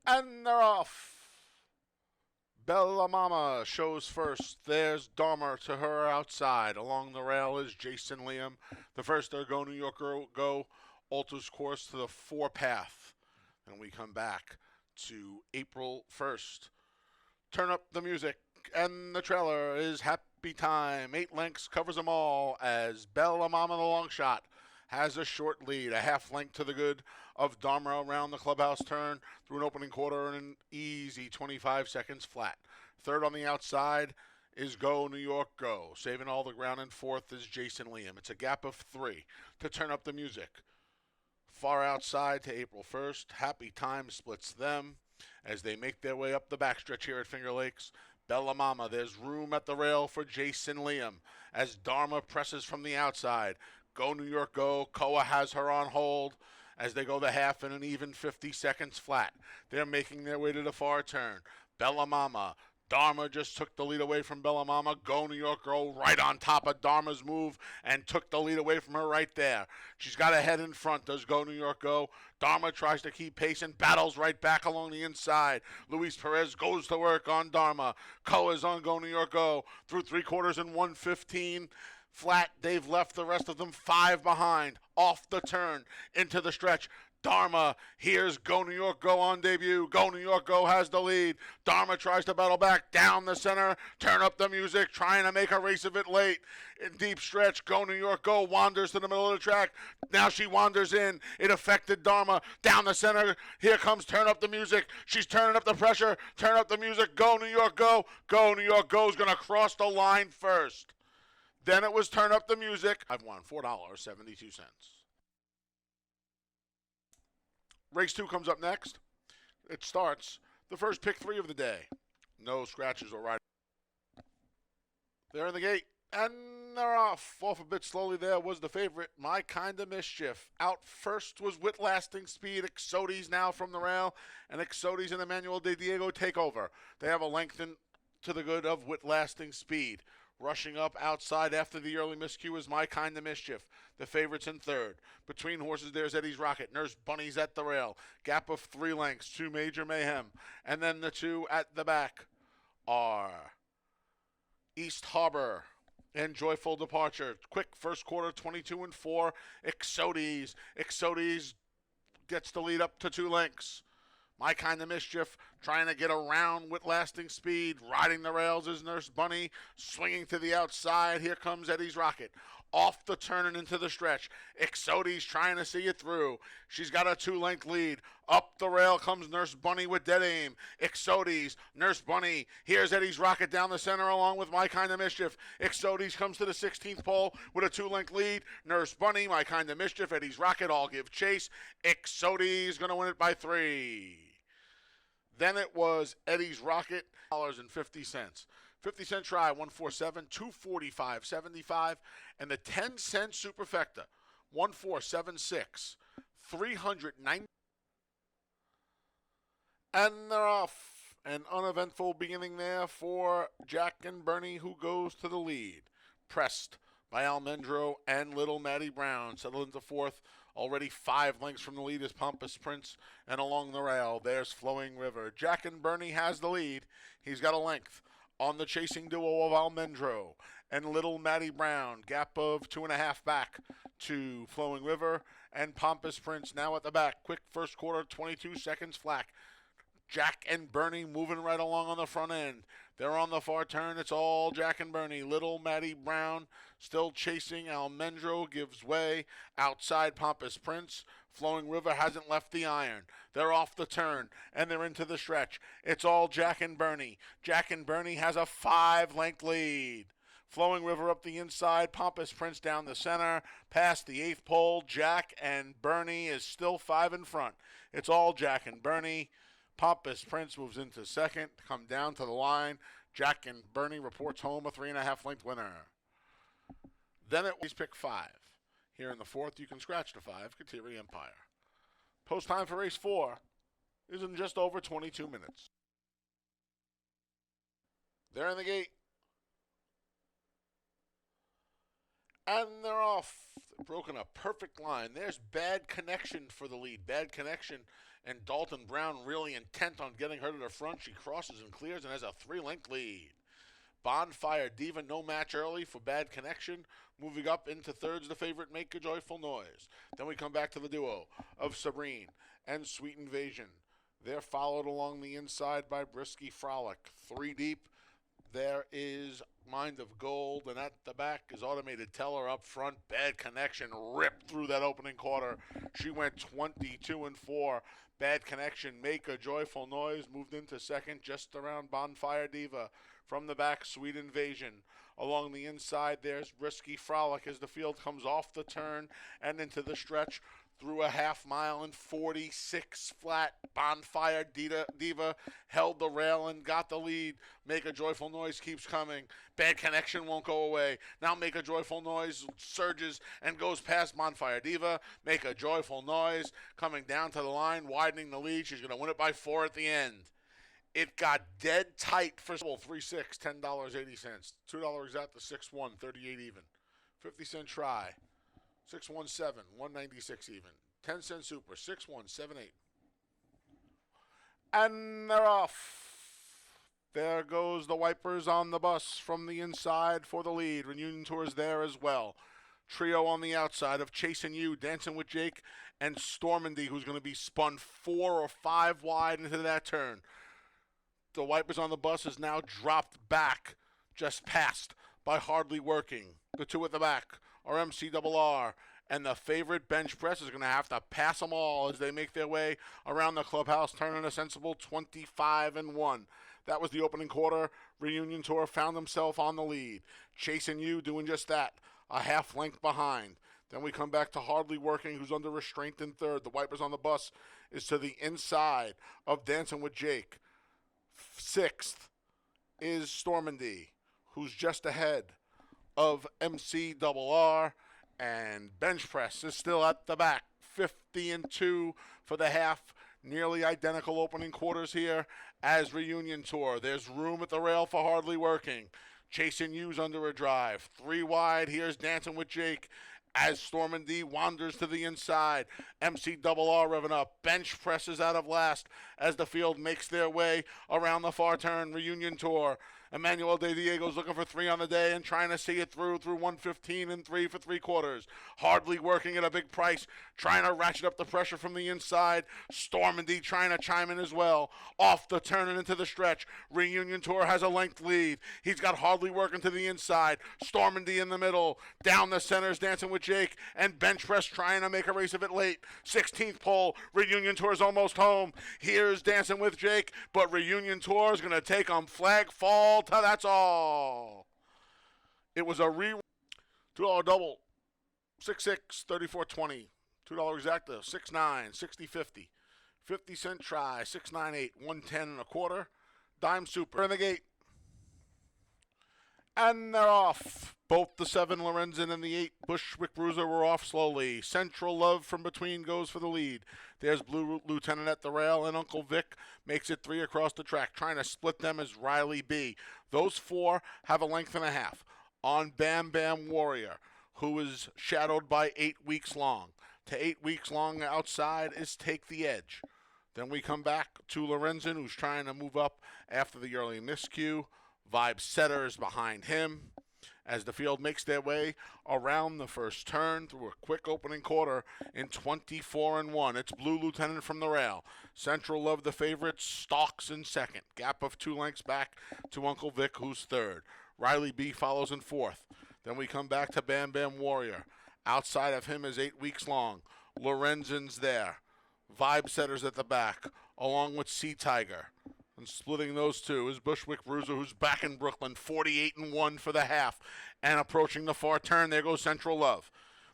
And they're off. Bella Mama shows first. There's Dahmer to her outside. Along the rail is Jason Liam. The first there go New Yorker go alters course to the four path. And we come back to April 1st. Turn up the music. And the trailer is Happy Time. 8 lengths covers them all as Bella Mama the long shot has a short lead, a half length to the good of Dharma around the clubhouse turn through an opening quarter and an easy 25 seconds flat. Third on the outside is Go New York Go. Saving all the ground in fourth is Jason Liam. It's a gap of 3 to turn up the music. Far outside to April 1st. Happy Time splits them as they make their way up the backstretch here at Finger Lakes. Bella Mama, there's room at the rail for Jason Liam as Dharma presses from the outside. Go New York Go. Koa has her on hold as they go the half in an even 50 seconds flat. They're making their way to the far turn. Bella Mama. Dharma just took the lead away from Bella Mama. Go New York Girl right on top of Dharma's move and took the lead away from her right there. She's got a head in front. Does Go New York Go? Dharma tries to keep pace and battles right back along the inside. Luis Perez goes to work on Dharma. Koa's on Go New York Go through 3/4 and 1:15. Flat, they've left the rest of them 5 behind. Off the turn, into the stretch. Dharma, here's Go New York Go on debut. Go New York Go has the lead. Dharma tries to battle back down the center. Turn up the music, trying to make a race of it late. In deep stretch, Go New York Go wanders to the middle of the track. Now she wanders in. It affected Dharma. Down the center, here comes Turn Up the Music. She's turning up the pressure. Turn up the music. Go New York Go. Go New York Go is going to cross the line first. Then it was Turn Up the Music. I've won $4.72. Race 2 comes up next. It starts the first pick 3 of the day. No scratches or riders. They're in the gate, and they're off. Off a bit slowly there was the favorite, My Kinda Mischief. Out first was With Lasting Speed. Exodes now from the rail, and Exodes and Emmanuel De Diego take over. They have a lengthen to the good of With Lasting Speed. Rushing up outside after the early miscue is My Kinda Mischief. The favorites in third. Between horses, there's Eddie's Rocket. Nurse Bunny's at the rail. Gap of 3 lengths to Major Mayhem. And then the two at the back are East Harbor and Joyful Departure. Quick first quarter, 22 and 4. Exodes. Exodes gets the lead up to 2 lengths. My Kinda Mischief trying to get around With Lasting Speed. Riding the rails is Nurse Bunny. Swinging to the outside. Here comes Eddie's Rocket. Off the turn and into the stretch. Exodes trying to see it through. She's got a 2-length lead. Up the rail comes Nurse Bunny with dead aim. Exodes, Nurse Bunny. Here's Eddie's Rocket down the center along with My Kinda Mischief. Exodes comes to the 16th pole with a 2-length lead. Nurse Bunny, My Kinda Mischief, Eddie's Rocket all give chase. Exodes going to win it by 3. Then it was Eddie's Rocket, $50. 50-cent try, 147, 245.75, and the 10-cent superfecta, 1476, 390. And they're off. An uneventful beginning there for Jack and Bernie, who goes to the lead. Pressed by Almendro and Little Maddie Brown. Settled into fourth. Already 5 lengths from the lead is Pompous Prince. And along the rail, there's Flowing River. Jack and Bernie has the lead. He's got a length on the chasing duo of Almendro and Little Maddie Brown. Gap of 2.5 back to Flowing River. And Pompous Prince now at the back. Quick first quarter, 22 seconds flat. Jack and Bernie moving right along on the front end. They're on the far turn. It's all Jack and Bernie. Little Maddie Brown still chasing. Almendro gives way. Outside Pompous Prince. Flowing River hasn't left the iron. They're off the turn, and they're into the stretch. It's all Jack and Bernie. Jack and Bernie has a 5-length lead. Flowing River up the inside, Pompous Prince down the center, past the 8th pole. Jack and Bernie is still 5 in front. It's all Jack and Bernie. Pompous Prince moves into second, come down to the line. Jack and Bernie reports home a 3.5-length winner. Then it was pick 5. Here in the fourth, you can scratch the 5, Kateri Empire. Post time for race 4 is in just over 22 minutes. They're in the gate. And they're off. broken a perfect line. There's Bad Connection for the lead. Bad Connection and Dalton Brown really intent on getting her to the front. She crosses and clears and has a 3-length lead. Bonfire Diva, no match early for Bad Connection. Moving up into thirds, the favorite, Make a Joyful Noise. Then we come back to the duo of Sabrine and Sweet Invasion. They're followed along the inside by Brisky Frolic. 3 deep, there is Mind of Gold, and at the back is Automated Teller. Up front, Bad Connection ripped through that opening quarter. She went 22-4. Bad Connection, Make a Joyful Noise, moved into second just around Bonfire Diva. From the back, Sweet Invasion. Along the inside, there's Brisky Frolic as the field comes off the turn and into the stretch. Through a half mile and 46 flat. Bonfire Diva held the rail and got the lead. Make a Joyful Noise keeps coming. Bad Connection won't go away. Now Make a Joyful Noise surges and goes past Bonfire Diva. Make a Joyful Noise coming down to the line, widening the lead. She's going to win it by 4 at the end. It got dead tight for 3-6, $10.80. $2 out to 6-1, 38 even. 50-cent try. 617, 196 even. 10-cent super, 6178. And they're off. There goes the Wipers on the bus from the inside for the lead. Reunion Tour's there as well. Trio on the outside of Chasing You, Dancing with Jake, and Stormandy, who's going to be spun 4 or 5 wide into that turn. The Wipers on the bus is now dropped back, just past by Hardly Working. The two at the back are MCRR, and the favorite Bench Press is going to have to pass them all as they make their way around the clubhouse, turning a sensible 25-1. That was the opening quarter. Reunion Tour found himself on the lead. Chasing You doing just that, a half length behind. Then we come back to Hardly Working, who's under restraint in third. The Wipers on the bus is to the inside of Dancing with Jake. 6th is Stormandy, who's just ahead of MCRR, and Bench Press is still at the back. 50-2 for the half. Nearly identical opening quarters here as Reunion Tour. There's room at the rail for Hardly Working. Chasing You's under a drive. 3 wide. Here's Dancing with Jake as Stormandy wanders to the inside. MCRR revving up. Bench presses out of last as the field makes their way around the far turn. Reunion Tour. Emmanuel De Diego's looking for 3 on the day and trying to see it through 115 3 for 3/4. Hardly Working at a big price, trying to ratchet up the pressure from the inside. Stormandy trying to chime in as well. Off the turn and into the stretch. Reunion Tour has a length lead. He's got Hardly Working to the inside. Stormandy in the middle. Down the centers, Dancing with Jake, and Bench Press trying to make a race of it late. 16th pole. Reunion Tour is almost home. Here's Dancing with Jake, but Reunion Tour is going to take them flag fall. That's all. It was a $2 double. 6-6, 34-20. $2 exacta. 6-9, 60-50. 50-cent try. 6-9-8, 110 1/4. Dime super in the gate. And they're off. Both the 7 Lorenzen and the 8 Bushwick Bruiser were off slowly. Central Love from between goes for the lead. There's Blue Lieutenant at the rail, and Uncle Vic makes it 3 across the track. Trying to split them is Riley B. Those 4 have a length and a half on Bam Bam Warrior, who is shadowed by 8 Weeks Long. To 8 Weeks Long outside is Take the Edge. Then we come back to Lorenzen, who's trying to move up after the early miscue. Vibe Setter is behind him as the field makes their way around the first turn through a quick opening quarter in 24-1. It's Blue Lieutenant from the rail. Central Love, the favorite, stalks in second. Gap of 2 lengths back to Uncle Vic, who's third. Riley B follows in fourth. Then we come back to Bam Bam Warrior. Outside of him is 8 Weeks Long. Lorenzen's there. Vibe Setter's at the back, along with Sea Tiger. And splitting those 2 is Bushwick Bruiser, who's back in Brooklyn, 48-1 for the half. And approaching the far turn, there goes Central Love.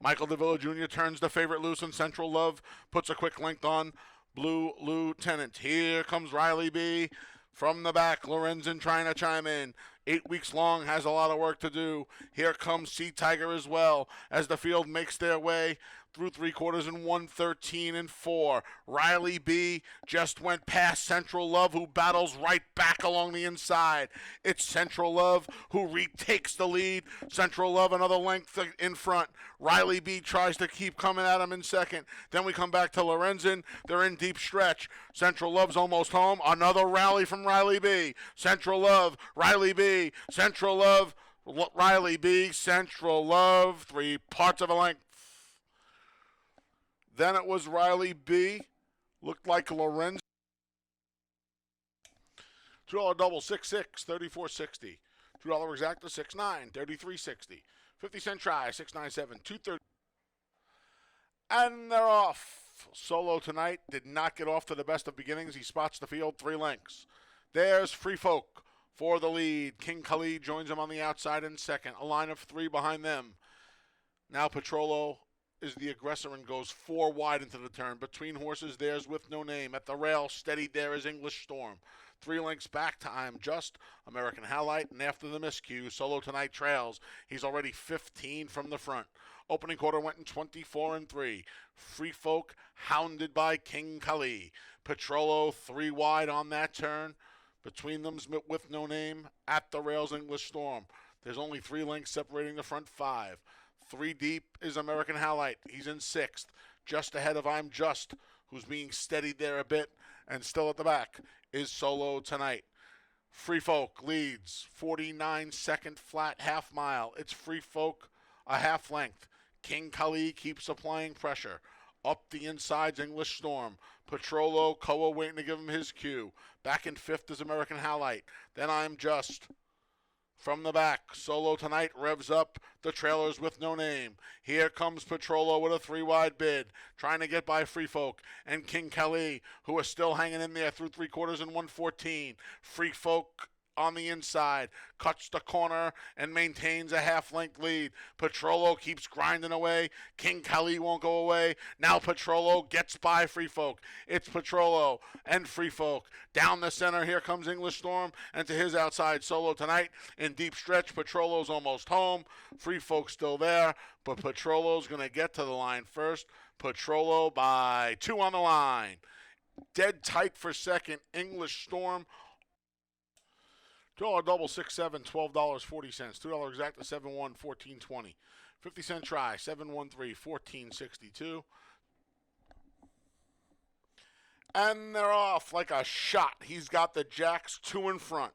Michael DeVilla Jr. turns the favorite loose, and Central Love puts a quick length on Blue Lieutenant. Here comes Riley B. From the back, Lorenzen trying to chime in. 8 Weeks Long has a lot of work to do. Here comes Sea Tiger as well as the field makes their way through 3/4 in 1:13 and 4. Riley B just went past Central Love, who battles right back along the inside. It's Central Love who retakes the lead. Central Love another length in front. Riley B tries to keep coming at him in second. Then we come back to Lorenzen. They're in deep stretch. Central Love's almost home. Another rally from Riley B. Central Love, Riley B, Central Love, Riley B, Central Love, 3/4 of a length. Then it was Riley B. Looked like Lorenz. $2 double, 6-6, 34.60. $2 exacta, 6-9, 33.60. 50-cent try, 697, 230. And they're off. Solo tonight did not get off to the best of beginnings. He spots the field 3 lengths. There's Free Folk for the lead. King Khalid joins him on the outside in second. A line of 3 behind them. Now Petrolo is the aggressor and goes 4 wide into the turn. Between horses, there's With No Name. At the rail, steadied there is English Storm. 3 lengths back to I'm Just, American Halite, and after the miscue, Solo tonight trails. He's already 15 from the front. Opening quarter went in 24 and 3. Free Folk hounded by King Kali. Petrolo 3 wide on that turn. Between them's With No Name. At the rails, English Storm. There's only 3 lengths separating the front 5. 3 deep is American Halite. He's in 6th, just ahead of I'm Just, who's being steadied there a bit, and still at the back is Solo tonight. Free Folk leads 49-second flat half mile. It's Free Folk a half length. King Kali keeps applying pressure. Up the inside's English Storm. Petrolo, Koa waiting to give him his cue. Back in 5th is American Halite. Then I'm Just. From the back, Solo tonight revs up the trailers With No Name. Here comes Petrolo with a 3 wide bid, trying to get by Free Folk and King Kali, who are still hanging in there through 3/4 in 1:14. Free Folk on the inside, cuts the corner and maintains a half-length lead. Petrolo keeps grinding away. King Kali won't go away. Now Petrolo gets by Free Folk. It's Petrolo and Free Folk. Down the center, here comes English Storm, and to his outside, Solo tonight. In deep stretch, Petrolo's almost home. Free Folk still there, but Petrolo's going to get to the line first. Petrolo by 2 on the line. Dead tight for second, English Storm. $2 double, 6-7, $12.40. $2 exacta, 7-1, 14.20. 50-cent try, 7-1-3, 14.62. And they're off like a shot. He's got the jacks 2 in front.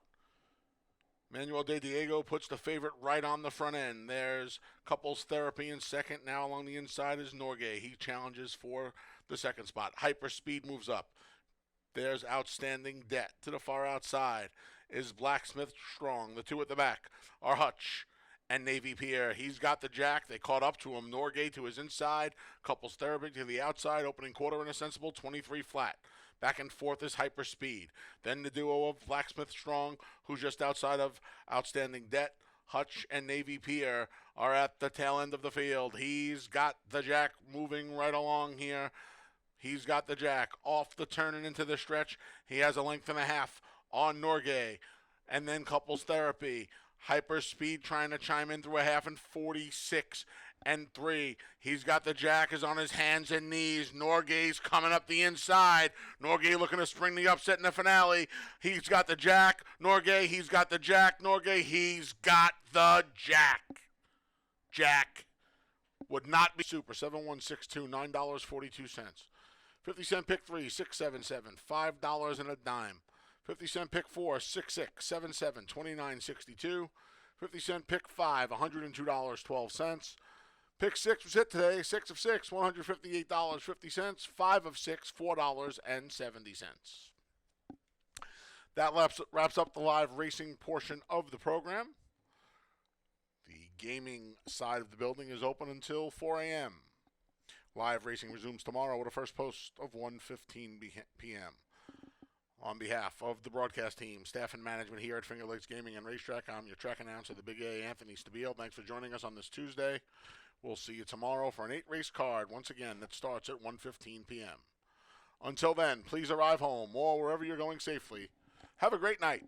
Manuel De Diego puts the favorite right on the front end. There's Couples Therapy in second. Now along the inside is Norgay. He challenges for the second spot. Hyperspeed moves up. There's Outstanding Debt. To the far outside is Blacksmith Strong. The 2 at the back are Hutch and Navy Pierre. He's got the jack. They caught up to him. Norgay to his inside. Couples Therapy to the outside. Opening quarter in a sensible 23 flat. Back and forth is Hyperspeed. Then the duo of Blacksmith Strong, who's just outside of Outstanding Debt. Hutch and Navy Pierre are at the tail end of the field. He's got the jack moving right along here. He's got the jack off the turn and into the stretch. He has a length and a half on Norgay. And then Couples Therapy. Hyperspeed trying to chime in through a half and 46 and 3. He's got the jack, is on his hands and knees. Norgay's coming up the inside. Norgay looking to spring the upset in the finale. He's got the jack. Norgay, he's got the jack. Norgay, he's got the jack. Jack would not be super. 7162, $9.42. 50-cent pick 3, 677, $5 and a dime. 50-cent pick 4, 66, 77, $29.62. 50-cent pick 5, $102.12. Pick 6 was hit today, 6 of 6, $158.50. 5 of 6, $4.70. That wraps up the live racing portion of the program. The gaming side of the building is open until 4 a.m. Live racing resumes tomorrow with a first post of 1:15 p.m. On behalf of the broadcast team, staff, and management here at Finger Lakes Gaming and Racetrack, I'm your track announcer, the Big A, Anthony Stabile. Thanks for joining us on this Tuesday. We'll see you tomorrow for an 8-race card, once again, that starts at 1:15 p.m. Until then, please arrive home or wherever you're going safely. Have a great night.